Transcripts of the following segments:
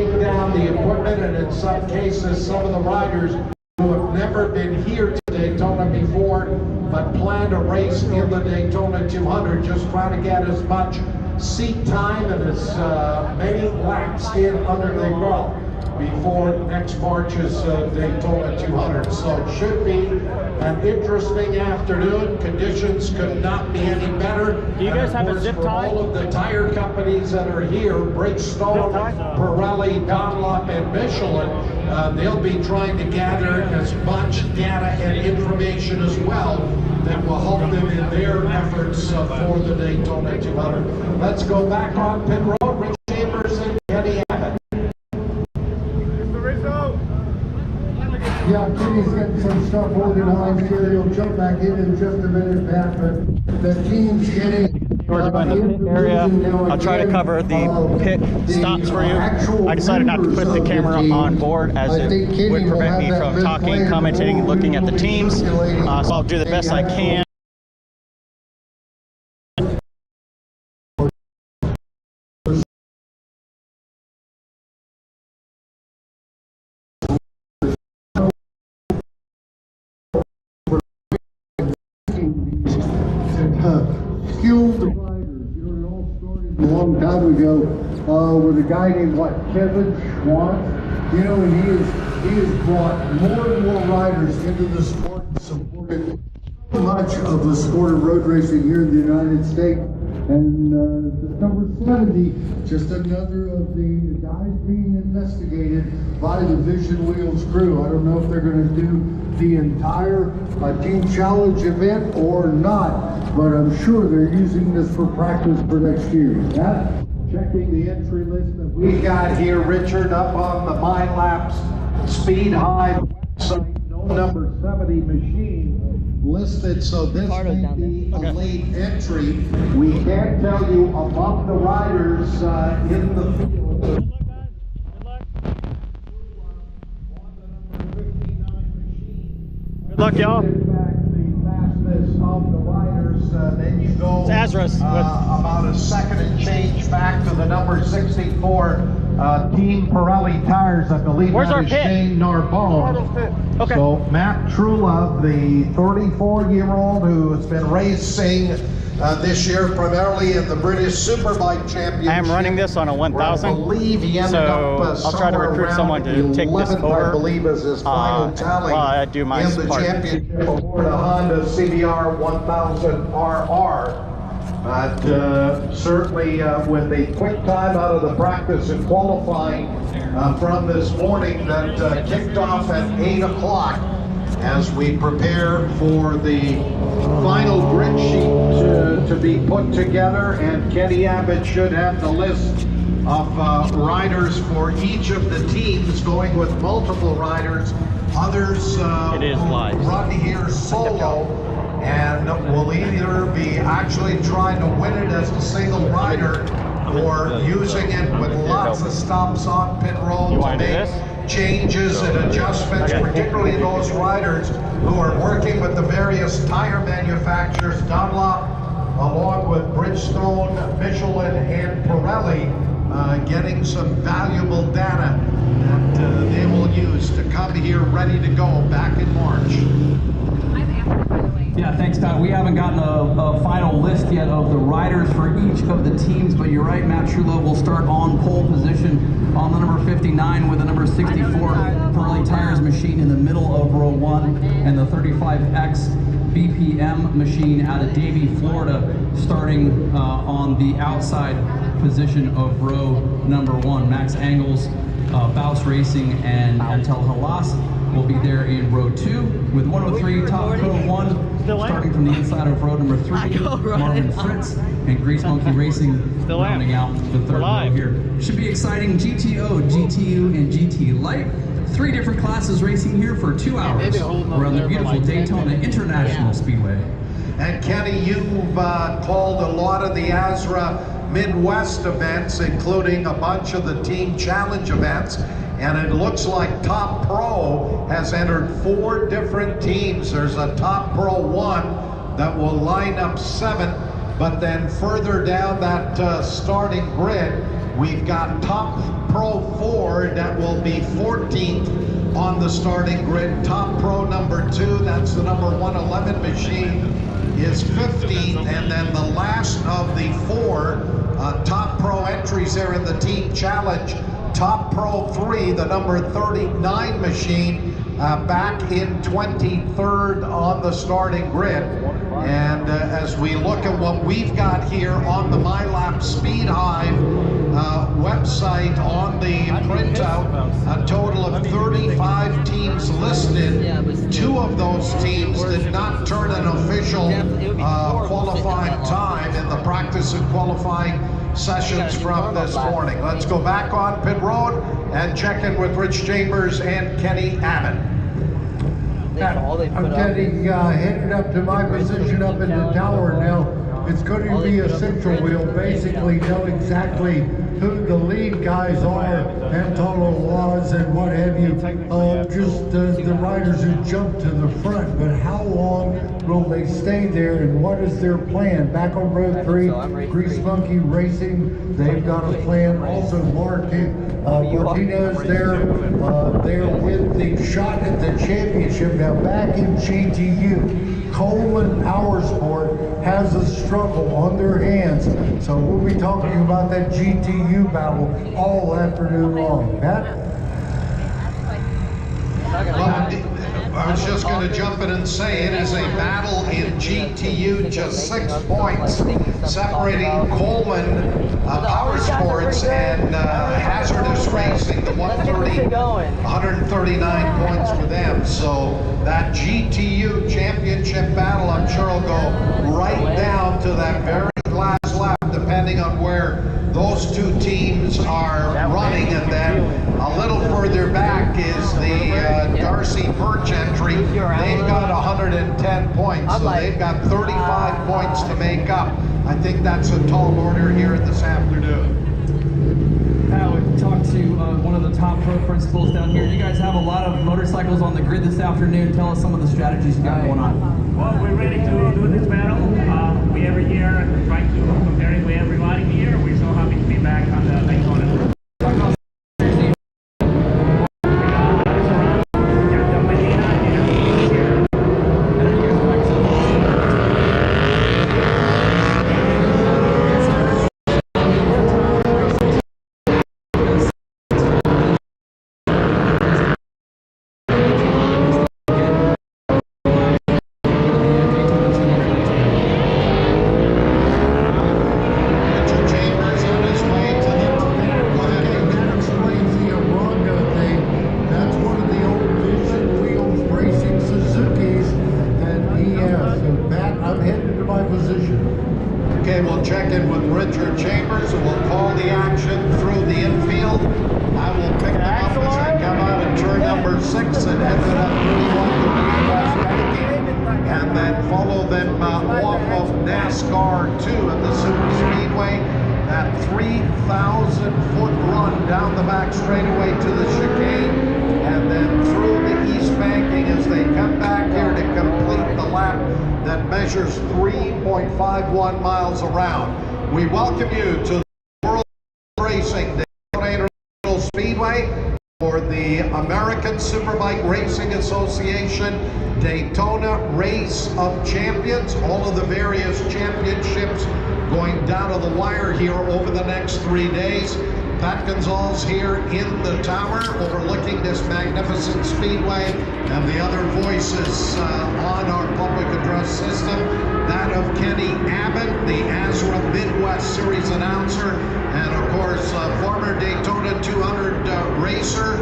shake down the equipment, and in some cases, some of the riders who have never been here to Daytona before, but plan to race in the Daytona 200, just trying to get as much seat time and as many laps in under the belt before next March's Daytona 200. So it should be an interesting afternoon. Conditions could not be any better. Do you guys have a zip tie? All of the tire companies that are here, Bridgestone, Pirelli, Dunlop, and Michelin, they'll be trying to gather as much data and information as well that will help them in their efforts for the Daytona 200. Let's go back on pit road. Rich Chambers and Kenny Abbott. Yeah, Kenny's getting some stuff organized here. He'll jump back in just a minute, Pat, but the team's getting... We're going to the pit area. I'll try to cover the pit stops for you. I decided not to put the camera on board as it would prevent me from talking, commentating, looking at the teams. So I'll do the best I can. Skilled riders, you know, it all started a long time ago with a guy named Kevin Schwantz, you know, and he has brought more and more riders into the sport and supported so much of the sport of road racing here in the United States. And number 70, just another of the guys being investigated by the Vision Wheels crew. I don't know if they're going to do the entire team challenge event or not, but I'm sure they're using this for practice for next year. Yeah? Checking the entry list that we got here, Richard, up on the MindLapse Speed High website, no number 70 machine listed, so this may be a late entry. We can't tell you among the riders in the field. Good luck, y'all. The fastest of the riders, then you go It's Asra's. about a second and change back to the number 64 Team Pirelli tires. I believe Where's that our is pit? Shane Narbonne. Okay. So Matt Trula, the 34-year-old who has been racing this year primarily in the British Superbike Championship. I am running this on a 1000, I believe he ended up I'll try to recruit someone to take this 11th, over. I believe, is his final tally while I do my in the part. championship aboard a Honda CBR 1000RR. But certainly with a quick time out of the practice and qualifying from this morning that kicked off at 8 o'clock as we prepare for the final grid sheet to be put together, and Kenny Abbott should have the list of riders for each of the teams, going with multiple riders. Others It is live. run here solo and will either be actually trying to win it as a single rider or using it with lots of stops on pit road to make changes and adjustments, particularly those riders who are working with the various tire manufacturers, Dunlop, along with Bridgestone, Michelin, and Pirelli, getting some valuable data that they will use to come here ready to go back in March. Yeah, thanks, Todd. We haven't gotten a final list yet of the riders for each of the teams, but you're right, Matt Trullo will start on pole position on the number 59 with the number 64 Pirelli Tires machine in the middle of row 1, and the 35X BPM machine out of Davie, Florida, starting on the outside position of row number 1. Max Angles, Baus Racing, and Antel Halas will be there in row 2 with 103 top row 1 starting from the inside of row number 3. Marvin Fritz and Grease Monkey Racing rounding out the third row here. Should be exciting. GTO, GTU, and GT Light. 3 different classes racing here for 2 hours around the beautiful Daytona International Speedway. And Kenny, you've called a lot of the Asra Midwest events, including a bunch of the Team Challenge events, and it looks like Top Pro has entered 4 different teams. There's a Top Pro 1 that will line up 7, but then further down that starting grid, we've got Top Pro 4 forward, that will be 14th on the starting grid. Top Pro number 2, that's the number 111 machine, is 15th. And then the last of the 4 Top Pro entries there in the team challenge, Top Pro 3, the number 39 machine, back in 23rd on the starting grid. And as we look at what we've got here on the MyLap Speed Hive website, on the printout, a total of 35 teams listed. 2 of those teams did not turn an official qualifying time in the practice and qualifying sessions from this morning. Let's go back on pit road and check in with Rich Chambers and Kenny Abbott. I'm getting headed up to my position up in the tower now. It's going to be a central wheel, basically know exactly who the lead guys are, and total laws and what have you, just the riders who jump to the front. But how long will they stay there, and what is their plan? Back on Road 3, Grease Monkey Racing, they've got a plan. Also Martinez there with the shot at the championship. Now back in GTU, Coleman Powersport has a struggle on their hands. So we'll be talking about that GTU battle all afternoon long. Pat? I was just going to jump in and say it is a battle in GTU, just 6 points separating Coleman Powersports and Hazardous Racing, the 139 points for them. So that GTU championship battle, I'm sure will go right down to that very last lap, depending on where those 2 teams are running. And then a little further back is the Darcy Birch entry. They've got 110 points, so they've got 35 points to make up. I think that's a tall order here this afternoon. Pat, we talked to one of the top pro principals down here. You guys have a lot of motorcycles on the grid this afternoon. Tell us some of the strategies you got going on. Well, we're ready to do this battle. We every year try to compare it with everybody here. We're so happy to be back on the Daytona. Okay, we'll check in with Richard Chambers and we'll call the action through the infield. I will pick them up as they come out at turn number 6 and head it up 31 to and then follow them off of NASCAR 2 at the Super Speedway. That 3,000-foot run down the back straightaway to the chicane, and then through the east banking as they come back here to complete the lap that measures 3.51 miles around. We welcome you to the World Racing Daytona International Speedway for the American Superbike Racing Association Daytona Race of Champions. All of the various championships going down to the wire here over the next 3 days. Pat Gonzalez here in the tower overlooking this magnificent speedway, and the other voices on our public address system, that of Kenny Abbott, the Asra Midwest Series announcer, and of course former Daytona 200 racer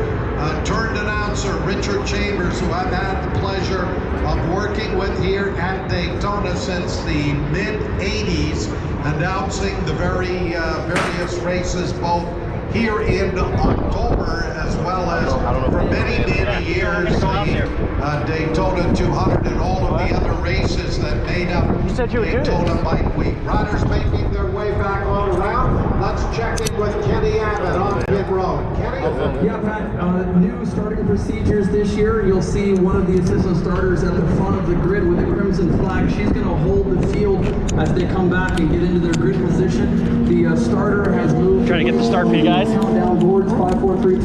turned announcer Richard Chambers, who I've had the pleasure of working with here at Daytona since the mid-'80s, announcing the various races both here in October as well as for many years the Daytona 200 and all of the other races that made up Daytona Bike Week. Riders making their way back on around. Let's check in with Kenny Abbott on pit road. Kenny? Yeah, Pat, new starting procedures this year. You'll see one of the assistant starters at the front of the grid with the crimson flag. She's going to hold the field as they come back and get into their grid position. The starter has moved. Trying to get the start for you guys. Down boards, 5, 4, 3, 2.